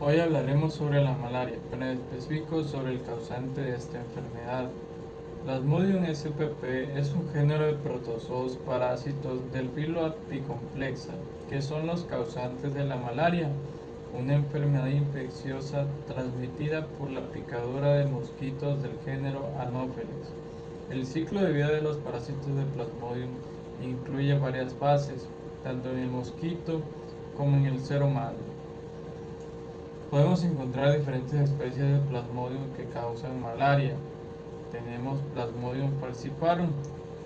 Hoy hablaremos sobre la malaria, pero en específico sobre el causante de esta enfermedad. Plasmodium spp es un género de protozoos parásitos del filo Apicomplexa, que son los causantes de la malaria, una enfermedad infecciosa transmitida por la picadura de mosquitos del género Anopheles. El ciclo de vida de los parásitos de Plasmodium incluye varias fases, tanto en el mosquito como en el ser humano. Podemos encontrar diferentes especies de Plasmodium que causan malaria. Tenemos Plasmodium falciparum,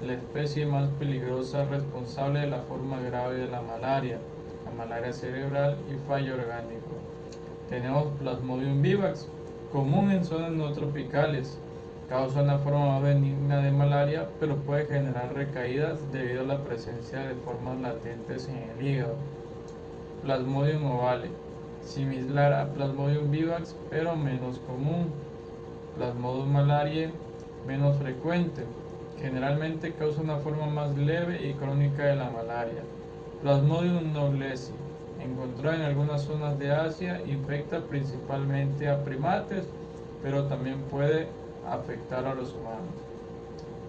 la especie más peligrosa responsable de la forma grave de la malaria cerebral y fallo orgánico. Tenemos Plasmodium vivax, común en zonas no tropicales. Causa una forma más benigna de malaria, pero puede generar recaídas debido a la presencia de formas latentes en el hígado. Plasmodium ovale, similar a Plasmodium vivax, pero menos común. Plasmodium malariae, menos frecuente. Generalmente causa una forma más leve y crónica de la malaria. Plasmodium knowlesi, encontrado en algunas zonas de Asia, infecta principalmente a primates, pero también puede afectar a los humanos.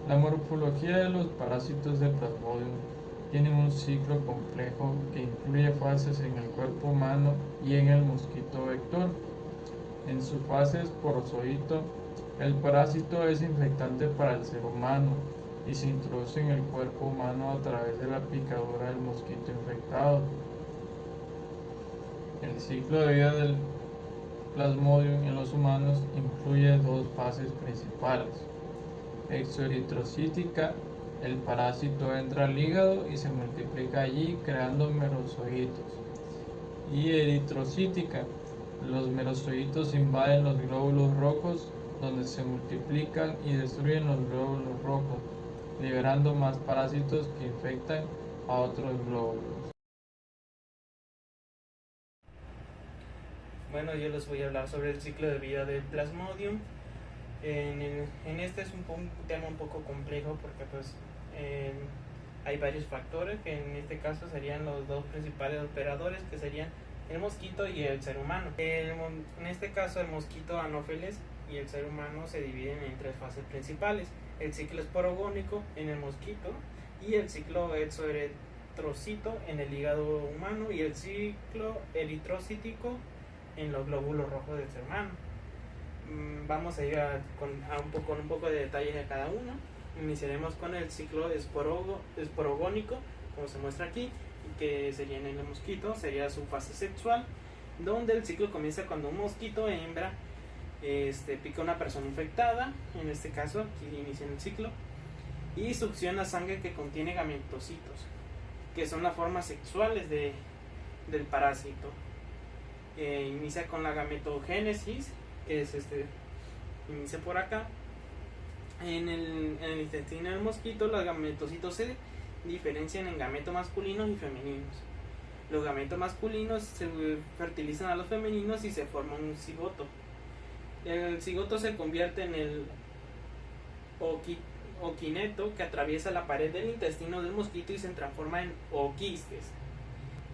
La morfología de los parásitos de Plasmodium tiene un ciclo complejo que incluye fases en el cuerpo humano y en el mosquito vector. En su fase esporozoito, el parásito es infectante para el ser humano y se introduce en el cuerpo humano a través de la picadura del mosquito infectado. El ciclo de vida del Plasmodium en los humanos incluye dos fases principales. Exoeritrocítica, el parásito entra al hígado y se multiplica allí creando merozoitos. Y eritrocítica, los merozoitos invaden los glóbulos rojos donde se multiplican y destruyen los glóbulos rojos, liberando más parásitos que infectan a otros glóbulos. Bueno, yo les voy a hablar sobre el ciclo de vida del Plasmodium. En este es un tema un poco complejo porque hay varios factores que en este caso serían los dos principales operadores, que serían el mosquito y el ser humano. En este caso el mosquito Anopheles y el ser humano se dividen en tres fases principales: el ciclo esporogónico en el mosquito, y el ciclo exoeritrocito en el hígado humano, y el ciclo eritrocítico en los glóbulos rojos del ser humano. Vamos a ir con un poco de detalles de cada uno. Iniciaremos con el ciclo esporogónico, como se muestra aquí, que sería en el mosquito, sería su fase sexual, donde el ciclo comienza cuando un mosquito hembra pica a una persona infectada, en este caso aquí inicia el ciclo, y succiona sangre que contiene gametocitos, que son las formas sexuales del parásito. Inicia con la gametogénesis, que es inicia por acá. En el intestino del mosquito, los gametocitos se diferencian en gametos masculinos y femeninos. Los gametos masculinos se fertilizan a los femeninos y se forma un cigoto. El cigoto se convierte en el oquineto, que atraviesa la pared del intestino del mosquito y se transforma en oquistes.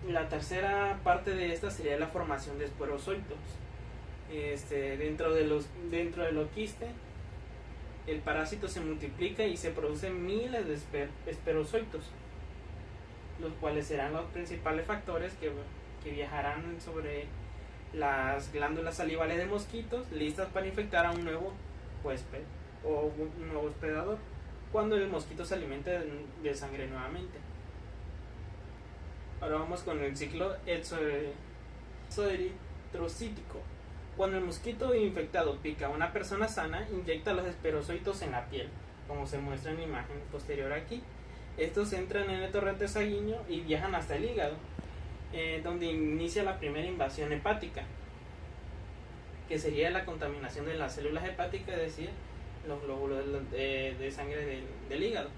La tercera parte de esta sería la formación de esporozoitos. Dentro del oquiste, el parásito se multiplica y se producen miles de esperozoitos, los cuales serán los principales factores que viajarán sobre las glándulas salivales de mosquitos, listas para infectar a un nuevo huésped o un nuevo hospedador cuando el mosquito se alimente de sangre nuevamente. Ahora vamos con el ciclo exoeritrocítico. Cuando el mosquito infectado pica a una persona sana, inyecta los esperozoitos en la piel, como se muestra en la imagen posterior aquí. Estos entran en el torrente sanguíneo y viajan hasta el hígado, donde inicia la primera invasión hepática, que sería la contaminación de las células hepáticas, es decir, los glóbulos de sangre del hígado.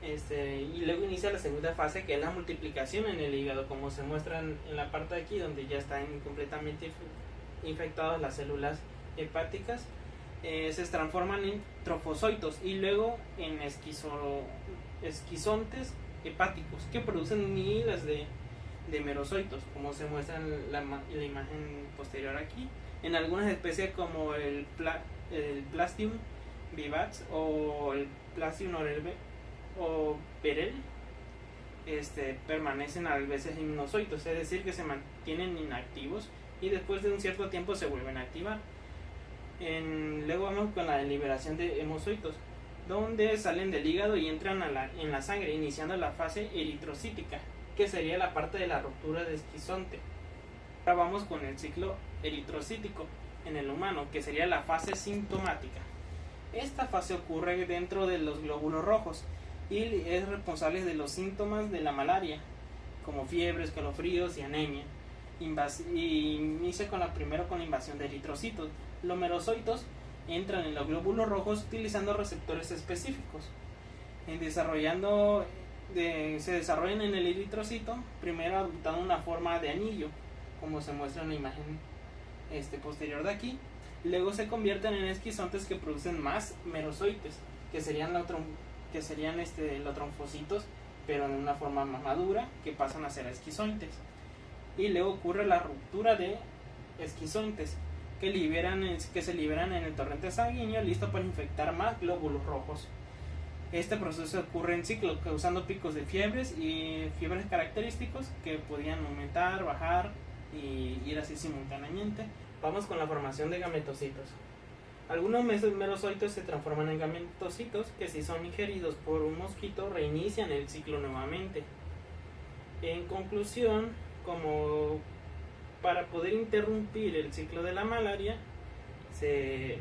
Y luego inicia la segunda fase, que es la multiplicación en el hígado, como se muestra en la parte de aquí, donde ya están completamente infectadas las células hepáticas. Se transforman en trofozoitos y luego en esquizontes hepáticos, que producen miles de merozoitos, como se muestra en la imagen posterior aquí. En algunas especies como el Plastium vivax o el Plastium o perel, permanecen a veces heminozoitos, es decir, que se mantienen inactivos y después de un cierto tiempo se vuelven a activar. Luego vamos con la liberación de hemozoitos, donde salen del hígado y entran en la sangre, iniciando la fase eritrocítica, que sería la parte de la ruptura de esquizonte. Ahora vamos con el ciclo eritrocítico en el humano, que sería la fase sintomática. Esta fase ocurre dentro de los glóbulos rojos y es responsable de los síntomas de la malaria, como fiebre, escalofríos y anemia. Inicia primero con la invasión de eritrocitos. Los merozoitos entran en los glóbulos rojos utilizando receptores específicos. Se desarrollan en el eritrocito, primero adoptando una forma de anillo, como se muestra en la imagen posterior de aquí. Luego se convierten en esquizontes que producen más merozoites, que serían los tromfocitos, pero en una forma más madura, que pasan a ser esquizontes. Y luego ocurre la ruptura de esquizontes, que se liberan en el torrente sanguíneo, listo para infectar más glóbulos rojos. Este proceso ocurre en ciclo, causando picos de fiebres y fiebres característicos que podían aumentar, bajar y ir así simultáneamente. Vamos con la formación de gametocitos. Algunos merozoitos se transforman en gametocitos que, si son ingeridos por un mosquito, reinician el ciclo nuevamente. En conclusión, como para poder interrumpir el ciclo de la malaria, se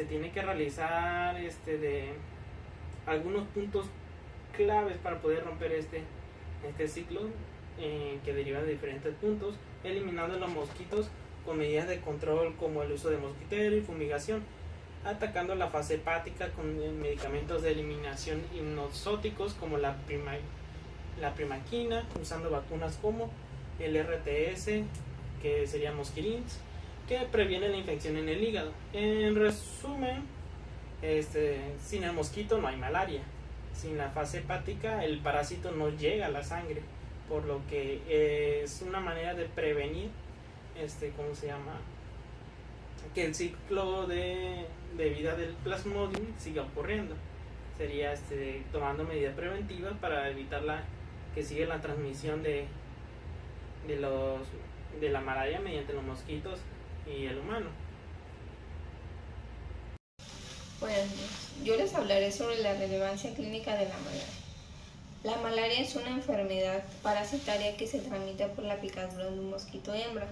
tiene que realizar algunos puntos claves para poder romper este ciclo, que deriva de diferentes puntos, eliminando los mosquitos con medidas de control como el uso de mosquitero y fumigación, atacando la fase hepática con medicamentos de eliminación hipnozóticos como la primaquina, usando vacunas como el RTS, que sería Mosquirins, que previene la infección en el hígado. En resumen, sin el mosquito no hay malaria. Sin la fase hepática el parásito no llega a la sangre, por lo que es una manera de prevenir que el ciclo de vida del Plasmodium siga ocurriendo. Sería tomando medidas preventivas para evitar que siga la transmisión de la malaria mediante los mosquitos y el humano. Buenos días. Yo les hablaré sobre la relevancia clínica de la malaria. La malaria es una enfermedad parasitaria que se transmite por la picadura de un mosquito hembra.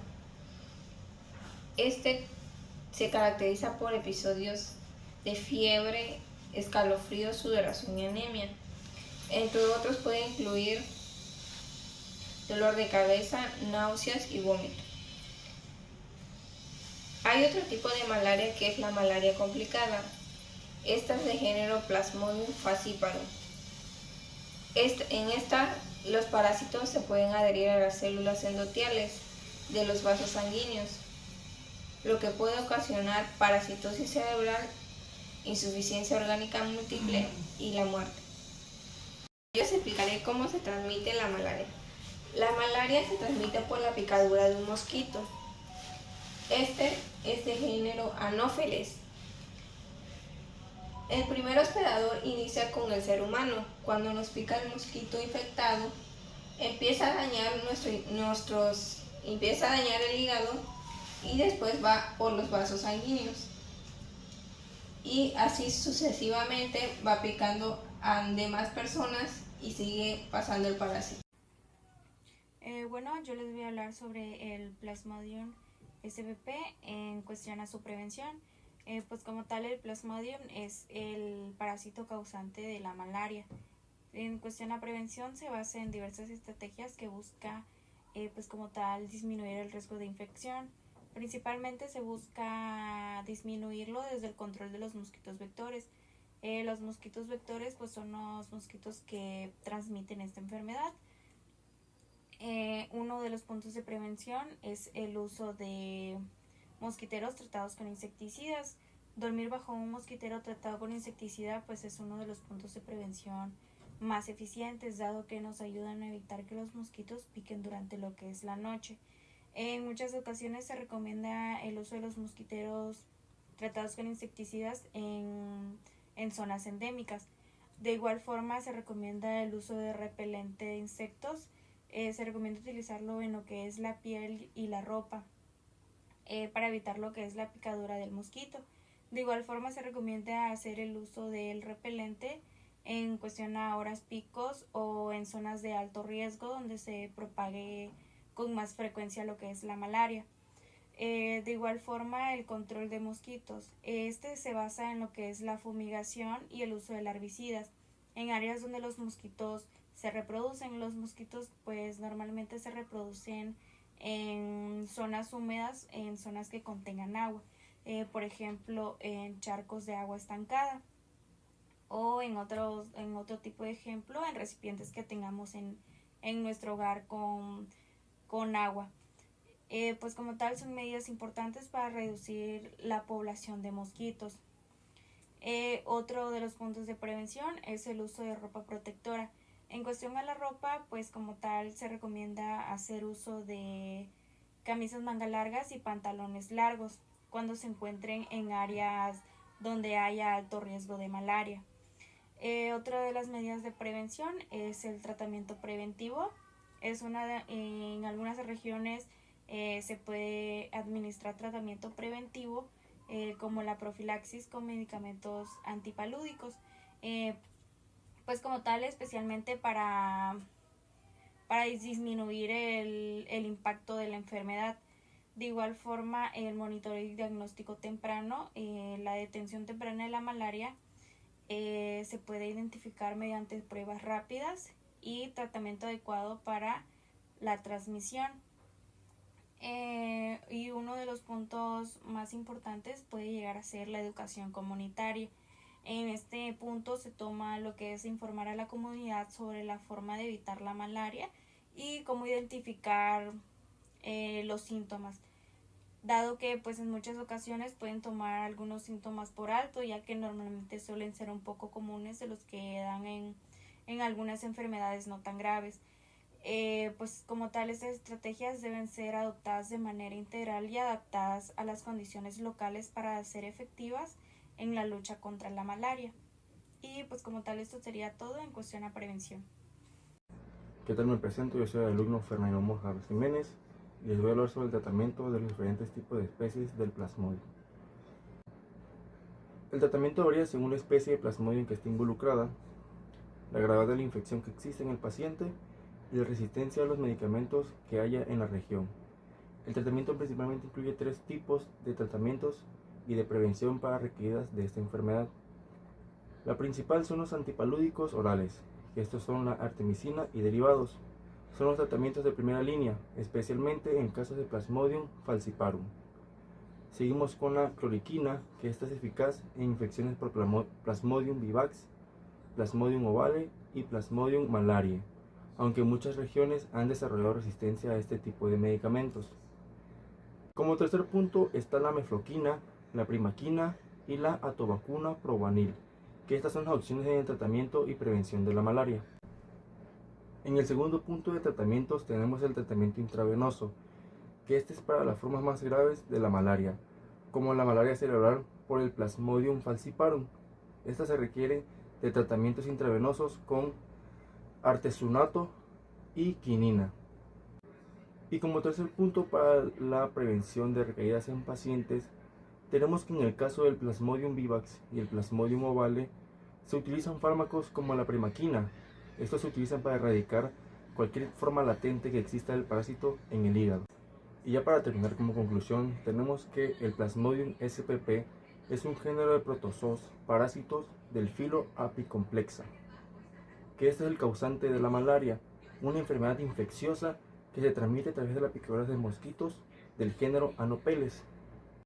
Se caracteriza por episodios de fiebre, escalofríos, sudoración y anemia. Entre otros puede incluir dolor de cabeza, náuseas y vómito. Hay otro tipo de malaria que es la malaria complicada. Esta es de género Plasmodium falciparum. En esta, los parásitos se pueden adherir a las células endoteliales de los vasos sanguíneos, lo que puede ocasionar parasitosis cerebral, insuficiencia orgánica múltiple y la muerte. Yo les explicaré cómo se transmite la malaria. La malaria se transmite por la picadura de un mosquito. Este es de género Anopheles. El primer hospedador inicia con el ser humano. Cuando nos pica el mosquito infectado, empieza a dañar el hígado y después va por los vasos sanguíneos. Y así sucesivamente va picando a demás personas y sigue pasando el parásito. Bueno, yo les voy a hablar sobre el Plasmodium SPP en cuestión a su prevención. Pues como tal, el Plasmodium es el parásito causante de la malaria. En cuestión a prevención se basa en diversas estrategias que busca pues como tal disminuir el riesgo de infección. Principalmente se busca disminuirlo desde el control de los mosquitos vectores. Los mosquitos vectores pues son los mosquitos que transmiten esta enfermedad. Uno de los puntos de prevención es el uso de mosquiteros tratados con insecticidas. Dormir bajo un mosquitero tratado con insecticida pues es uno de los puntos de prevención más eficientes, dado que nos ayudan a evitar que los mosquitos piquen durante lo que es la noche. En muchas ocasiones se recomienda el uso de los mosquiteros tratados con insecticidas en zonas endémicas. De igual forma se recomienda el uso de repelente de insectos. Se recomienda utilizarlo en lo que es la piel y la ropa para evitar lo que es la picadura del mosquito. De igual forma se recomienda hacer el uso del repelente en cuestión a horas picos o en zonas de alto riesgo donde se propague con más frecuencia lo que es la malaria. De igual forma el control de mosquitos. Este se basa en lo que es la fumigación y el uso de herbicidas. En áreas donde los mosquitos se reproducen, los mosquitos pues normalmente se reproducen en zonas húmedas, en zonas que contengan agua. Por ejemplo, en charcos de agua estancada o en otro tipo de ejemplo, en recipientes que tengamos en nuestro hogar con agua. Pues como tal son medidas importantes para reducir la población de mosquitos. Otro de los puntos de prevención es el uso de ropa protectora. En cuestión a la ropa, pues como tal se recomienda hacer uso de camisas manga largas y pantalones largos cuando se encuentren en áreas donde haya alto riesgo de malaria. Otra de las medidas de prevención es el tratamiento preventivo. En algunas regiones se puede administrar tratamiento preventivo como la profilaxis con medicamentos antipalúdicos, pues como tal especialmente para disminuir el impacto de la enfermedad. De igual forma, el monitoreo y diagnóstico temprano, la detención temprana de la malaria se puede identificar mediante pruebas rápidas y tratamiento adecuado para la transmisión. Y uno de los puntos más importantes puede llegar a ser la educación comunitaria. En este punto se toma lo que es informar a la comunidad sobre la forma de evitar la malaria y cómo identificar los síntomas, dado que pues en muchas ocasiones pueden tomar algunos síntomas por alto, ya que normalmente suelen ser un poco comunes de los que dan en algunas enfermedades no tan graves. Pues como tal, estas estrategias deben ser adoptadas de manera integral y adaptadas a las condiciones locales para ser efectivas en la lucha contra la malaria. Y pues como tal, esto sería todo en cuestión a prevención. ¿Qué tal? Me presento, yo soy el alumno Fernando Mojar Jiménez y les voy a hablar sobre el tratamiento de los diferentes tipos de especies del plasmodium. El tratamiento varía según la especie de plasmodium que esté involucrada, la gravedad de la infección que existe en el paciente y la resistencia a los medicamentos que haya en la región. El tratamiento principalmente incluye 3 tipos de tratamientos y de prevención para recaídas de esta enfermedad. La principal son los antipalúdicos orales, que estos son la artemisina y derivados. Son los tratamientos de primera línea, especialmente en casos de Plasmodium falciparum. Seguimos con la cloriquina, que esta es eficaz en infecciones por Plasmodium vivax, Plasmodium ovale y Plasmodium malariae, aunque muchas regiones han desarrollado resistencia a este tipo de medicamentos. Como tercer punto está la mefloquina, la primaquina y la atobacuna provanil, que estas son las opciones en el tratamiento y prevención de la malaria. En el segundo punto de tratamientos tenemos el tratamiento intravenoso, que este es para las formas más graves de la malaria, como la malaria cerebral por el Plasmodium falciparum. Esta se requiere de tratamientos intravenosos con artesunato y quinina. Y como tercer punto para la prevención de recaídas en pacientes, tenemos que en el caso del Plasmodium vivax y el Plasmodium ovale se utilizan fármacos como la primaquina. Estos se utilizan para erradicar cualquier forma latente que exista del parásito en el hígado. Y ya para terminar como conclusión, tenemos que el Plasmodium spp es un género de protozoos parásitos del filo Apicomplexa, que este es el causante de la malaria, una enfermedad infecciosa que se transmite a través de las picaduras de mosquitos del género Anopeles.